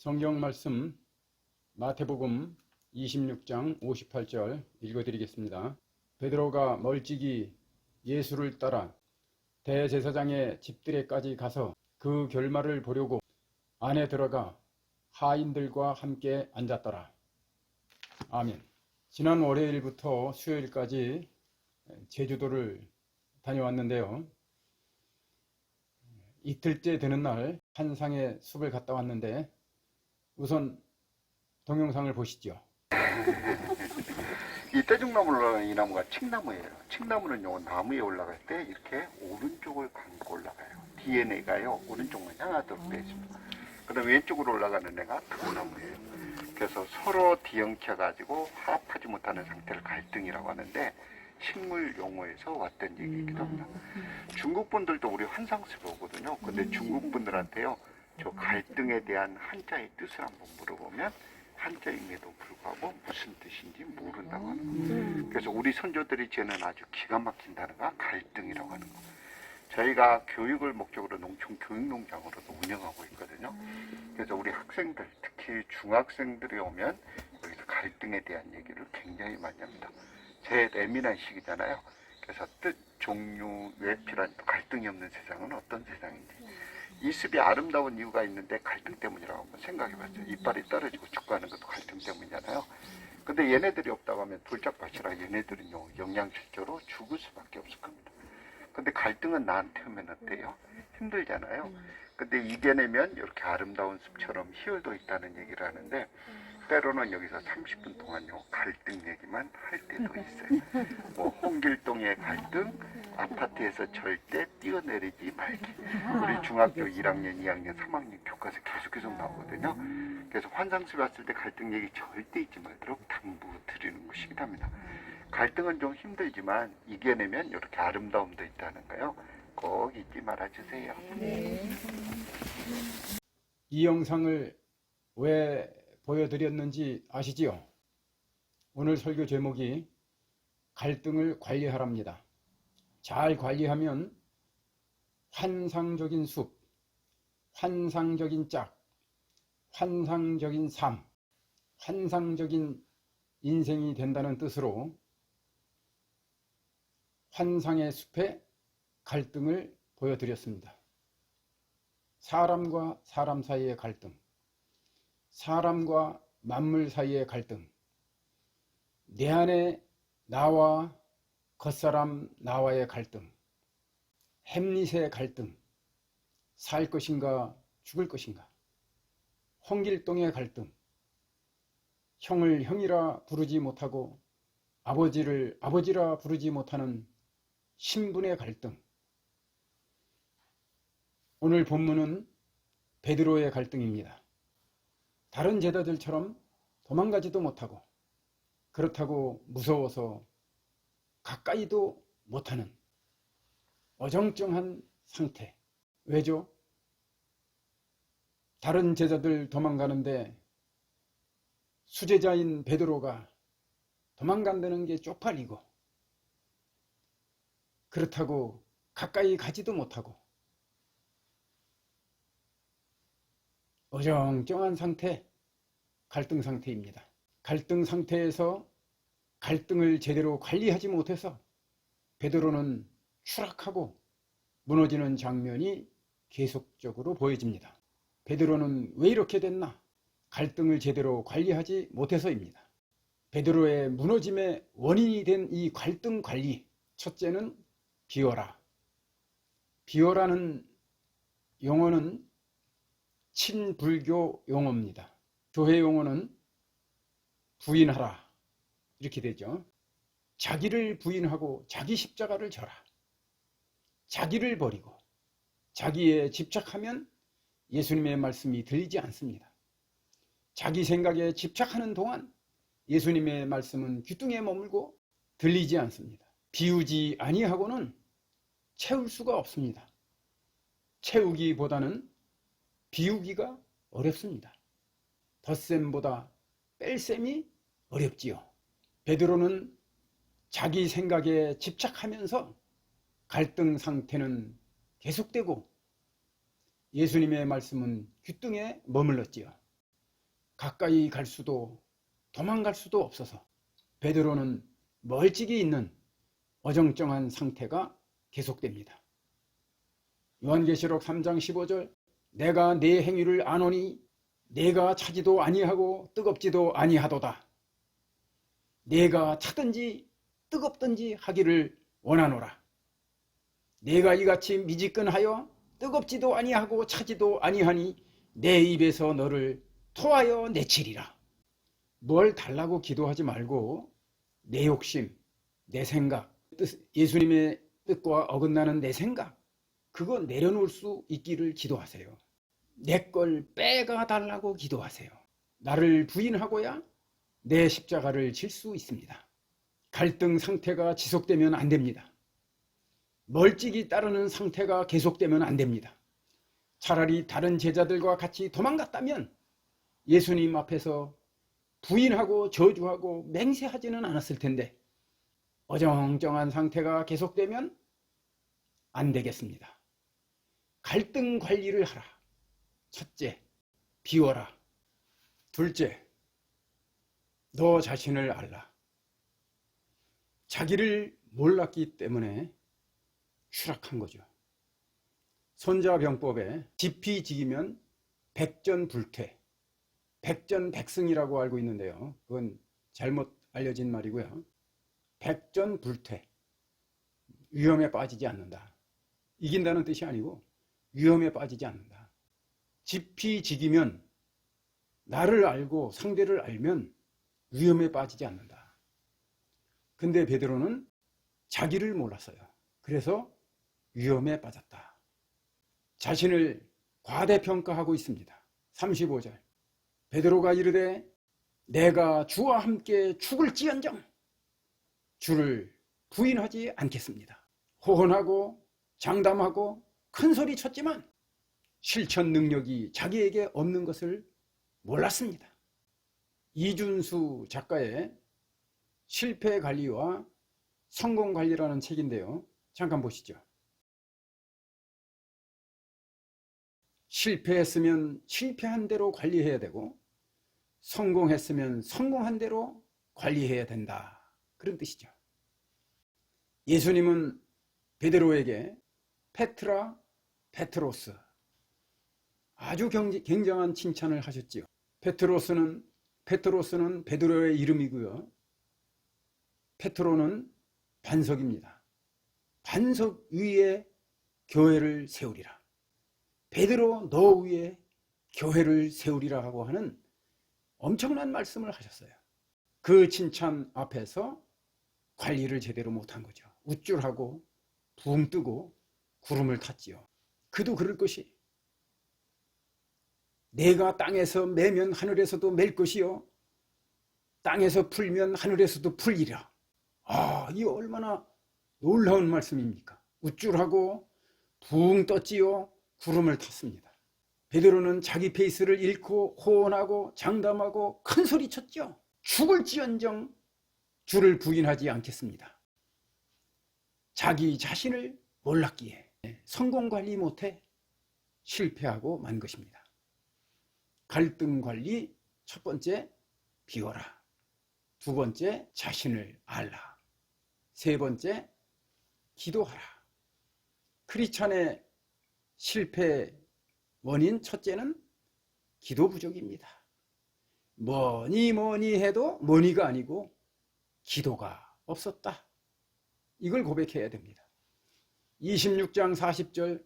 성경 말씀 마태복음 26장 58절 읽어드리겠습니다. 베드로가 멀찍이 예수를 따라 대제사장의 집들에까지 가서 그 결말을 보려고 안에 들어가 하인들과 함께 앉았더라. 아멘. 지난 월요일부터 수요일까지 제주도를 다녀왔는데요. 이틀째 되는 날 한상의 숲을 갔다 왔는데 우선 동영상을 보시죠. 이 떼죽나무로 올라가는 이 나무가 칡나무예요. 칡나무는요, 나무에 올라갈 때 이렇게 오른쪽을 감고 올라가요. DNA가요, 오른쪽만 향하도록 되어 있습니다. 그 다음에 왼쪽으로 올라가는 애가 등나무예요. 그래서 서로 뒤엉켜가지고 화합하지 못하는 상태를 갈등이라고 하는데, 식물 용어에서 왔던 얘기이기도 합니다. 중국 분들도 우리 환상습이 오거든요. 근데 중국 분들한테요, 저 갈등에 대한 한자의 뜻을 한번 물어보면 한자임에도 불구하고 무슨 뜻인지 모른다고 하는 거예요. 그래서 우리 선조들이 지는 아주 기가 막힌 단어가 갈등이라고 하는 거예요. 저희가 교육을 목적으로 농촌 교육농장으로도 운영하고 있거든요. 그래서 우리 학생들, 특히 중학생들이 오면 여기서 갈등에 대한 얘기를 굉장히 많이 합니다. 제일 예민한 시기잖아요. 그래서 뜻, 종류, 외피란 갈등이 없는 세상은 어떤 세상인지, 이 습이 아름다운 이유가 있는데 갈등 때문이라고 한번 생각해봤어요. 이빨이 떨어지고 죽어가는 것도 갈등 때문이잖아요. 근데 얘네들이 없다고 하면 돌짝밭이라 얘네들은요, 영양실조로 죽을 수밖에 없을 겁니다. 근데 갈등은 나한테 오면 어때요? 힘들잖아요. 근데 이겨내면 이렇게 아름다운 숲처럼 희열도 있다는 얘기를 하는데, 때로는 여기서 30분 동안요, 갈등 얘기만 할 때도 있어요. 뭐 홍길동의 갈등, 아파트에서 절대 뛰어내리지 말기. 우리 중학교 1학년, 2학년, 3학년 교과서 계속 나오거든요. 그래서 환상숲에 왔을 때 갈등 얘기 절대 잊지 말도록 당부 드리는 것이기도 합니다. 갈등은 좀 힘들지만 이겨내면 이렇게 아름다움도 있다는 거요. 꼭 잊지 말아주세요. 이 영상을 왜 보여드렸는지 아시지요? 오늘 설교 제목이 갈등을 관리하랍니다. 잘 관리하면 환상적인 숲, 환상적인 짝, 환상적인 삶, 환상적인 인생이 된다는 뜻으로 환상의 숲에 갈등을 보여드렸습니다. 사람과 사람 사이의 갈등, 사람과 만물 사이의 갈등, 내 안에 나와 겉사람 나와의 갈등, 햄릿의 갈등, 살 것인가 죽을 것인가, 홍길동의 갈등, 형을 형이라 부르지 못하고 아버지를 아버지라 부르지 못하는 신분의 갈등. 오늘 본문은 베드로의 갈등입니다. 다른 제자들처럼 도망가지도 못하고, 그렇다고 무서워서 가까이도 못하는 어정쩡한 상태. 왜죠? 다른 제자들 도망가는데 수제자인 베드로가 도망간다는 게 쪽팔리고, 그렇다고 가까이 가지도 못하고 어정쩡한 상태, 갈등 상태입니다. 갈등 상태에서 갈등을 제대로 관리하지 못해서 베드로는 추락하고 무너지는 장면이 계속적으로 보여집니다. 베드로는 왜 이렇게 됐나? 갈등을 제대로 관리하지 못해서입니다. 베드로의 무너짐의 원인이 된 이 갈등 관리, 첫째는 비워라. 비워라는 용어는 친불교 용어입니다. 교회 용어는 부인하라 이렇게 되죠. 자기를 부인하고 자기 십자가를 져라. 자기를 버리고 자기에 집착하면 예수님의 말씀이 들리지 않습니다. 자기 생각에 집착하는 동안 예수님의 말씀은 귀뚱에 머물고 들리지 않습니다. 비우지 아니하고는 채울 수가 없습니다. 채우기보다는 비우기가 어렵습니다. 덧셈보다 뺄셈이 어렵지요. 베드로는 자기 생각에 집착하면서 갈등 상태는 계속되고 예수님의 말씀은 귀뚱에 머물렀지요. 가까이 갈 수도 도망갈 수도 없어서 베드로는 멀찍이 있는 어정쩡한 상태가 계속됩니다. 요한계시록 3장 15절 내가 네 행위를 아노니 내가 차지도 아니하고 뜨겁지도 아니하도다. 내가 차든지 뜨겁든지 하기를 원하노라. 내가 이같이 미지근하여 뜨겁지도 아니하고 차지도 아니하니 내 입에서 너를 토하여 내치리라. 뭘 달라고 기도하지 말고 내 욕심, 내 생각, 예수님의 뜻과 어긋나는 내 생각, 그거 내려놓을 수 있기를 기도하세요. 내 걸 빼가 달라고 기도하세요. 나를 부인하고야 내 십자가를 질 수 있습니다. 갈등 상태가 지속되면 안 됩니다. 멀찍이 따르는 상태가 계속되면 안 됩니다. 차라리 다른 제자들과 같이 도망갔다면 예수님 앞에서 부인하고 저주하고 맹세하지는 않았을 텐데 어정쩡한 상태가 계속되면 안 되겠습니다. 갈등 관리를 하라. 첫째, 비워라. 둘째, 너 자신을 알라. 자기를 몰랐기 때문에 추락한 거죠. 손자병법에 지피지기면 백전불퇴, 백전백승이라고 알고 있는데요. 그건 잘못 알려진 말이고요. 백전불퇴, 위험에 빠지지 않는다. 이긴다는 뜻이 아니고 위험에 빠지지 않는다. 지피지기면 나를 알고 상대를 알면 위험에 빠지지 않는다. 근데 베드로는 자기를 몰랐어요. 그래서 위험에 빠졌다. 자신을 과대평가하고 있습니다. 35절 베드로가 이르되 내가 주와 함께 죽을지언정 주를 부인하지 않겠습니다. 호언하고 장담하고 큰 소리 쳤지만 실천 능력이 자기에게 없는 것을 몰랐습니다. 이준수 작가의 실패 관리와 성공 관리라는 책인데요. 잠깐 보시죠. 실패했으면 실패한 대로 관리해야 되고 성공했으면 성공한 대로 관리해야 된다. 그런 뜻이죠. 예수님은 베드로에게 페트라, 페트로스 아주 굉장한 칭찬을 하셨지요. 페트로스는 베드로의 이름이고요. 페트로는 반석입니다. 반석 위에 교회를 세우리라. 베드로 너 위에 교회를 세우리라 하고 하는 엄청난 말씀을 하셨어요. 그 칭찬 앞에서 관리를 제대로 못한 거죠. 우쭐하고 붕 뜨고 구름을 탔지요. 그도 그럴 것이 내가 땅에서 매면 하늘에서도 맬 것이요 땅에서 풀면 하늘에서도 풀리라. 이 얼마나 놀라운 말씀입니까? 우쭐하고 붕 떴지요. 구름을 탔습니다. 베드로는 자기 페이스를 잃고 호언하고 장담하고 큰 소리 쳤죠. 죽을지언정 주를 부인하지 않겠습니다. 자기 자신을 몰랐기에 성공 관리 못해 실패하고 만 것입니다. 갈등 관리 첫 번째 비워라. 두 번째 자신을 알라. 세 번째 기도하라. 크리스찬의 실패 원인 첫째는 기도 부족입니다. 뭐니 해도 뭐니가 아니고 기도가 없었다. 이걸 고백해야 됩니다. 26장 40절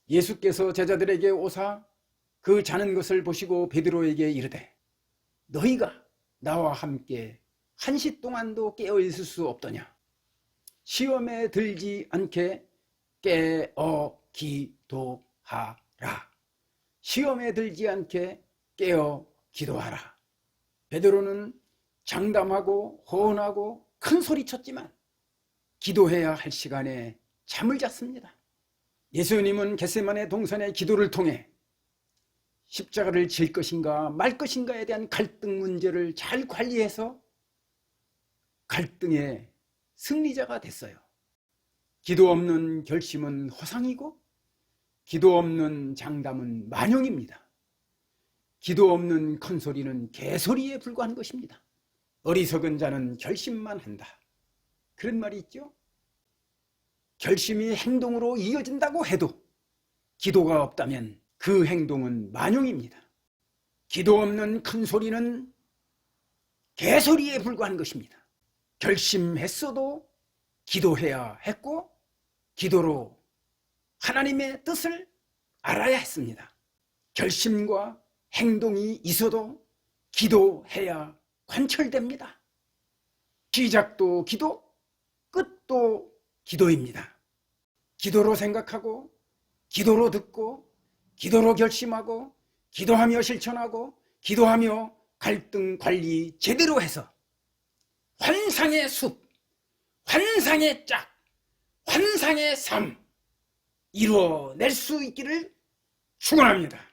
예수께서 제자들에게 오사 그 자는 것을 보시고 베드로에게 이르되 너희가 나와 함께 한시 동안도 깨어 있을 수 없더냐. 시험에 들지 않게 깨어 기도하라. 시험에 들지 않게 깨어 기도하라. 베드로는 장담하고 호언하고 큰 소리 쳤지만 기도해야 할 시간에 잠을 잤습니다. 예수님은 겟세마네 동산의 기도를 통해 십자가를 질 것인가 말 것인가에 대한 갈등 문제를 잘 관리해서 갈등의 승리자가 됐어요. 기도 없는 결심은 허상이고 기도 없는 장담은 만용입니다. 기도 없는 큰 소리는 개소리에 불과한 것입니다. 어리석은 자는 결심만 한다. 그런 말이 있죠. 결심이 행동으로 이어진다고 해도 기도가 없다면 그 행동은 만용입니다. 기도 없는 큰 소리는 개소리에 불과한 것입니다. 결심했어도 기도해야 했고 기도로 하나님의 뜻을 알아야 했습니다. 결심과 행동이 있어도 기도해야 관철됩니다. 시작도 기도, 끝도 기도입니다. 기도로 생각하고 기도로 듣고 기도로 결심하고 기도하며 실천하고 기도하며 갈등 관리 제대로 해서 환상의 숲, 환상의 짝, 환상의 삶 이루어낼 수 있기를 축원합니다.